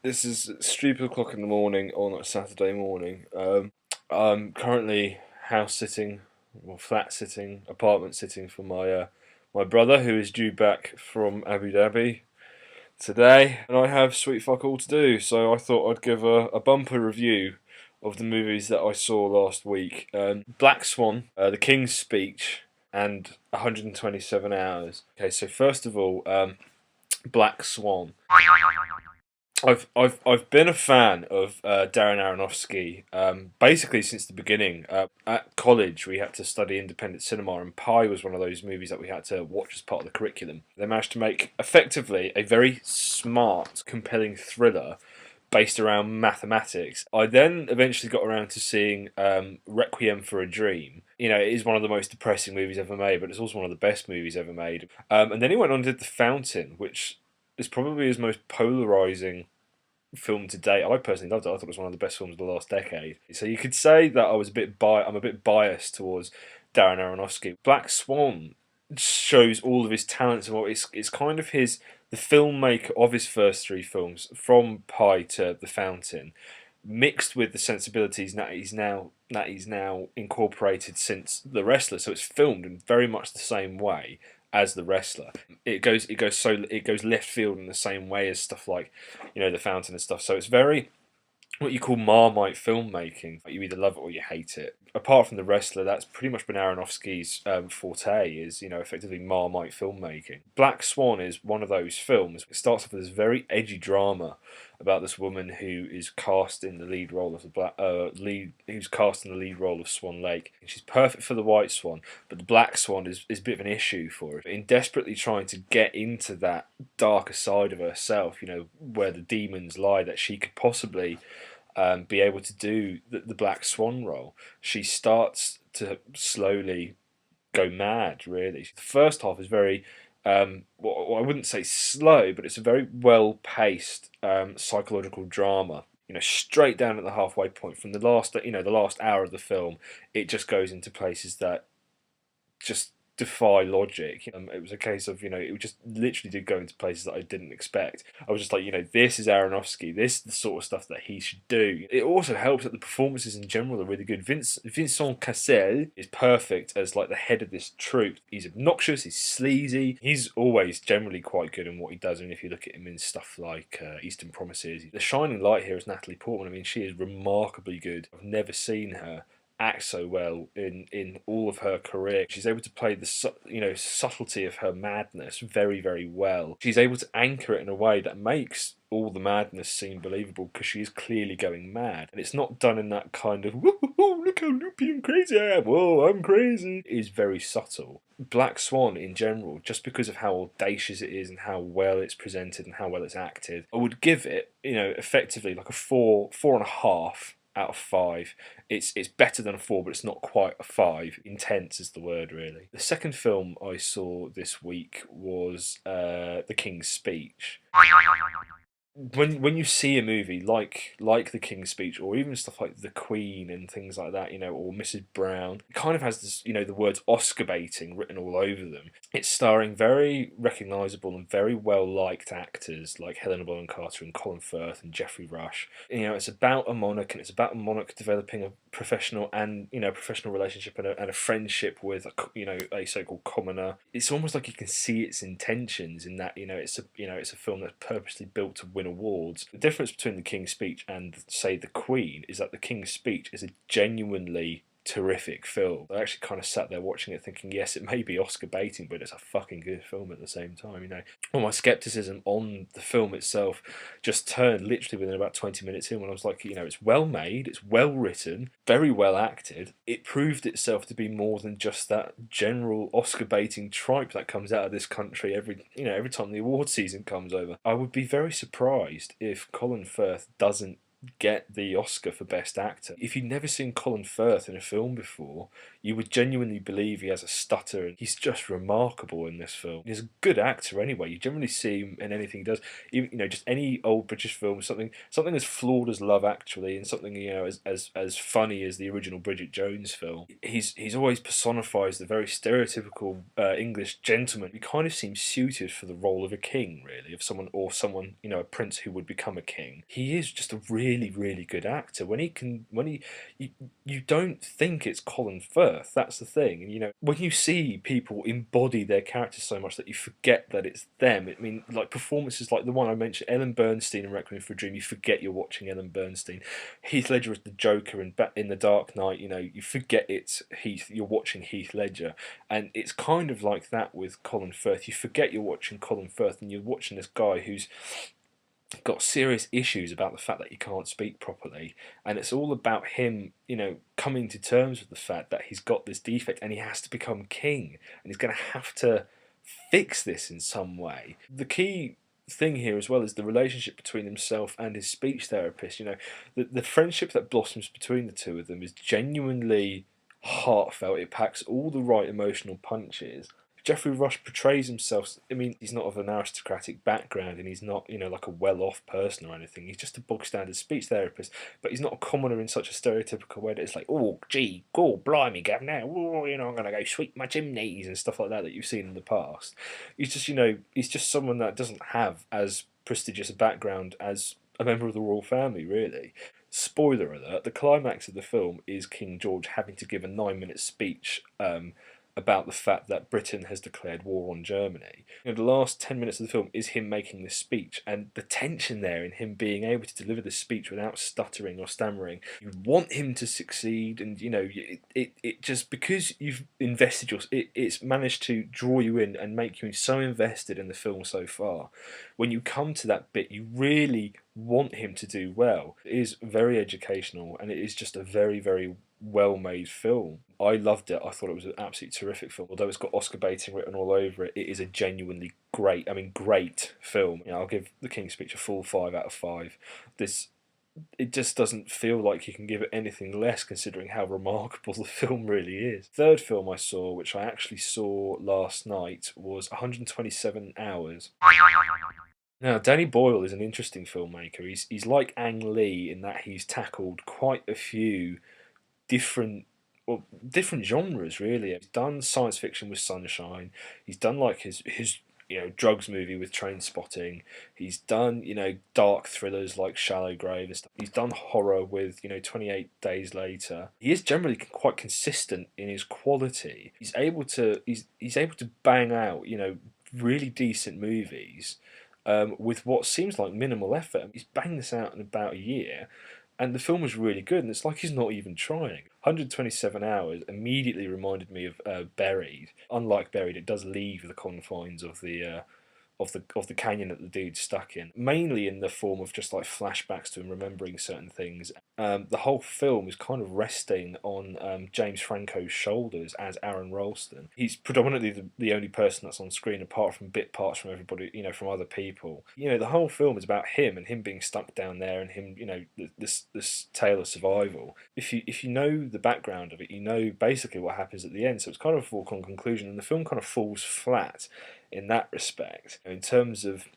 This is stupid o'clock in the morning on a Saturday morning. I'm currently house sitting, or flat sitting, apartment sitting for my brother who is due back from Abu Dhabi today, and I have sweet fuck all to do. So I thought I'd give a bumper review of the movies that I saw last week: Black Swan, The King's Speech, and 127 Hours. Okay, so first of all, Black Swan. I've been a fan of Darren Aronofsky basically since the beginning. At college, we had to study independent cinema, and Pi was one of those movies that we had to watch as part of the curriculum. They managed to make effectively a very smart, compelling thriller based around mathematics. I then eventually got around to seeing Requiem for a Dream. You know, it is one of the most depressing movies ever made, but it's also one of the best movies ever made. And then he went on and did The Fountain, which is probably his most polarizing film to date. I personally loved it. I thought it was one of the best films of the last decade. So you could say that I'm a bit biased towards Darren Aronofsky. Black Swan shows all of his talents and what it's kind of the filmmaker of his first three films, from Pi to The Fountain, mixed with the sensibilities that he's now incorporated since The Wrestler. So it's filmed in very much the same way as The Wrestler. It goes left field in the same way as stuff like, The Fountain and stuff. So it's very what you call Marmite filmmaking. You either love it or you hate it. Apart from The Wrestler, that's pretty much been Aronofsky's forte, is, effectively Marmite filmmaking. Black Swan is one of those films. It starts off with this very edgy drama about this woman who is cast in the lead role of who's cast in the lead role of Swan Lake. And she's perfect for the White Swan, but the Black Swan is a bit of an issue for her. In desperately trying to get into that darker side of herself, where the demons lie, that she could possibly be able to do the Black Swan role, she starts to slowly go mad, really. The first half is very, well, I wouldn't say slow, but it's a very well paced psychological drama. Straight down at the halfway point, from the last hour of the film, it just goes into places that just defy logic. It was a case of, it just literally did go into places that I didn't expect. I was just like, this is Aronofsky. This is the sort of stuff that he should do. It also helps that the performances in general are really good. Vincent Cassel is perfect as like the head of this troupe. He's obnoxious, he's sleazy. He's always generally quite good in what he does. And if you look at him in stuff like Eastern Promises, the shining light here is Natalie Portman. I mean, she is remarkably good. I've never seen her act so well in all of her career. She's able to play the subtlety of her madness very, very well. She's able to anchor it in a way that makes all the madness seem believable, because she is clearly going mad, and it's not done in that kind of whoa, look how loopy and crazy I am, whoa, I'm crazy. It is very subtle. Black Swan in general, just because of how audacious it is and how well it's presented and how well it's acted, I would give it, effectively like a 4.5 out of 5. It's better than a 4, but it's not quite a 5. Intense is the word, really. The second film I saw this week was The King's Speech. When you see a movie like The King's Speech, or even stuff like The Queen and things like that, or Mrs. Brown, it kind of has this, the words Oscar baiting written all over them. It's starring very recognisable and very well liked actors like Helena Bonham Carter and Colin Firth and Geoffrey Rush. It's about a monarch, and it's about a monarch developing a professional relationship and a friendship with a so-called commoner. It's almost like you can see its intentions in that, it's a film that's purposely built to win awards. The difference between The King's Speech and, say, The Queen is that The King's Speech is a genuinely terrific film. I actually kind of sat there watching it thinking, yes, it may be Oscar baiting, but it's a fucking good film at the same time. All my skepticism on the film itself just turned literally within about 20 minutes in, when I was like, it's well made, it's well written, very well acted. It proved itself to be more than just that general Oscar baiting tripe that comes out of this country every time the award season comes over. I would be very surprised if Colin Firth doesn't get the Oscar for Best Actor. If you'd never seen Colin Firth in a film before, you would genuinely believe he has a stutter, and he's just remarkable in this film. He's a good actor anyway. You generally see him in anything he does, even just any old British film, something as flawed as Love Actually, and something as funny as the original Bridget Jones film. He's always personifies the very stereotypical English gentleman. He kind of seems suited for the role of a king, really, of someone a prince who would become a king. He is just a really, really good actor. You, you don't think it's Colin Firth. That's the thing. And when you see people embody their characters so much that you forget that it's them. I mean, like performances like the one I mentioned, Ellen Bernstein in Requiem for a Dream. You forget you're watching Ellen Bernstein. Heath Ledger as the Joker in The Dark Knight. You forget it's Heath. You're watching Heath Ledger, and it's kind of like that with Colin Firth. You forget you're watching Colin Firth, and you're watching this guy who's got serious issues about the fact that he can't speak properly, and it's all about him coming to terms with the fact that he's got this defect and he has to become king, and he's going to have to fix this in some way. The key thing here as well is the relationship between himself and his speech therapist. The friendship that blossoms between the two of them is genuinely heartfelt. It packs all the right emotional punches. Geoffrey Rush portrays himself. I mean, he's not of an aristocratic background, and he's not, like a well-off person or anything. He's just a bog-standard speech therapist, but he's not a commoner in such a stereotypical way that it's like, oh, gee, go, blimey, governor, oh, I'm gonna go sweep my chimneys and stuff like that you've seen in the past. He's just someone that doesn't have as prestigious a background as a member of the royal family, really. Spoiler alert: the climax of the film is King George having to give a 9-minute speech. About the fact that Britain has declared war on Germany. The last 10 minutes of the film is him making this speech, and the tension there in him being able to deliver this speech without stuttering or stammering. You want him to succeed, and it just, because you've invested it's managed to draw you in and make you so invested in the film so far. When you come to that bit, you really want him to do well. It is very educational, and it is just a very, very well-made film. I loved it. I thought it was an absolutely terrific film. Although it's got Oscar baiting written all over it, it is a genuinely great film. I'll give The King's Speech a full 5 out of 5. It just doesn't feel like you can give it anything less, considering how remarkable the film really is. Third film I saw, which I actually saw last night, was 127 Hours. Now, Danny Boyle is an interesting filmmaker. He's like Ang Lee in that he's tackled quite a few different different genres, really. He's done science fiction with Sunshine. He's done like his drugs movie with Train Spotting. He's done dark thrillers like Shallow Grave and stuff. He's done horror with 28 Days Later. He is generally quite consistent in his quality. He's able to bang out really decent movies with what seems like minimal effort. He's banged this out in about a year, and the film was really good, and it's like he's not even trying. 127 Hours immediately reminded me of Buried. Unlike Buried, it does leave the confines of the canyon that the dude's stuck in, mainly in the form of just like flashbacks to him remembering certain things. The whole film is kind of resting on James Franco's shoulders as Aaron Ralston. He's predominantly the only person that's on screen, apart from bit parts from everybody, from other people. The whole film is about him and him being stuck down there, and him, this tale of survival. If you know the background of it, you know basically what happens at the end. So it's kind of a foregone conclusion, and the film kind of falls flat in that respect. In terms of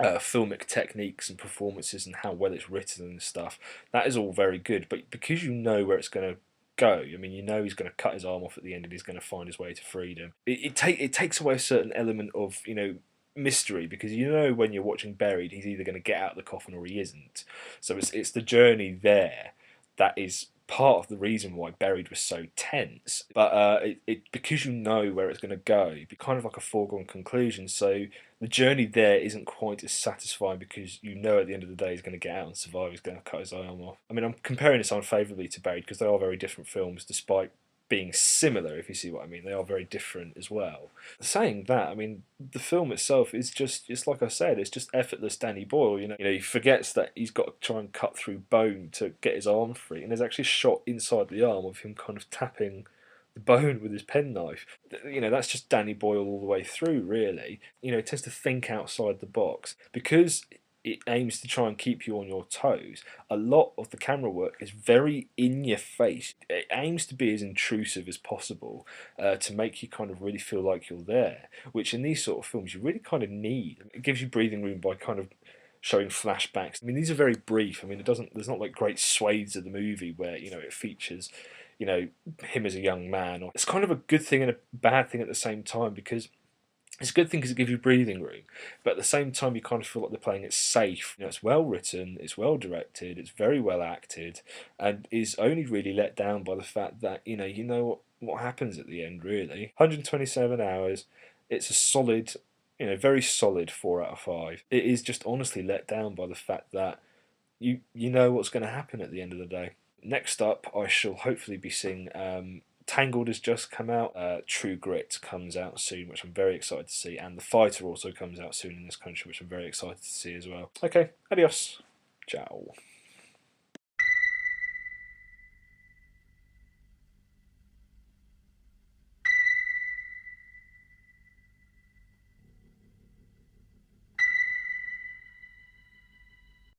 filmic techniques and performances and how well it's written and stuff, that is all very good. But because you know where it's going to go, I mean, he's going to cut his arm off at the end and he's going to find his way to freedom. It takes away a certain element of mystery, because when you're watching Buried, he's either going to get out of the coffin or he isn't. So it's the journey there that is part of the reason why Buried was so tense. But because you know where it's going to go, it's kind of like a foregone conclusion. So the journey there isn't quite as satisfying, because at the end of the day he's going to get out and survive. He's going to cut his arm off. I mean, I'm comparing this unfavourably to Buried because they are very different films, despite being similar, if you see what I mean. They are very different as well. Saying that, I mean, the film itself is just like I said, it's just effortless Danny Boyle. He forgets that he's got to try and cut through bone to get his arm free, and there's actually a shot inside the arm of him kind of tapping the bone with his penknife. That's just Danny Boyle all the way through, really. He tends to think outside the box, because it aims to try and keep you on your toes. A lot of the camera work is very in your face. It aims to be as intrusive as possible, to make you kind of really feel like you're there, which in these sort of films you really kind of need. It gives you breathing room by kind of showing flashbacks. I mean, these are very brief. I mean, there's not like great swathes of the movie where, you know, it features, you know, him as a young man. Or it's kind of a good thing and a bad thing at the same time, because it's a good thing because it gives you breathing room, but at the same time you kind of feel like they're playing it safe. You know, it's well written, it's well directed, it's very well acted, and is only really let down by the fact that you know what happens at the end. Really, 127 hours. It's a solid, very solid 4 out of 5. It is just honestly let down by the fact that you know what's going to happen at the end of the day. Next up, I shall hopefully be seeing. Tangled has just come out. True Grit comes out soon, which I'm very excited to see, and The Fighter also comes out soon in this country, which I'm very excited to see as well. Okay, adios, ciao.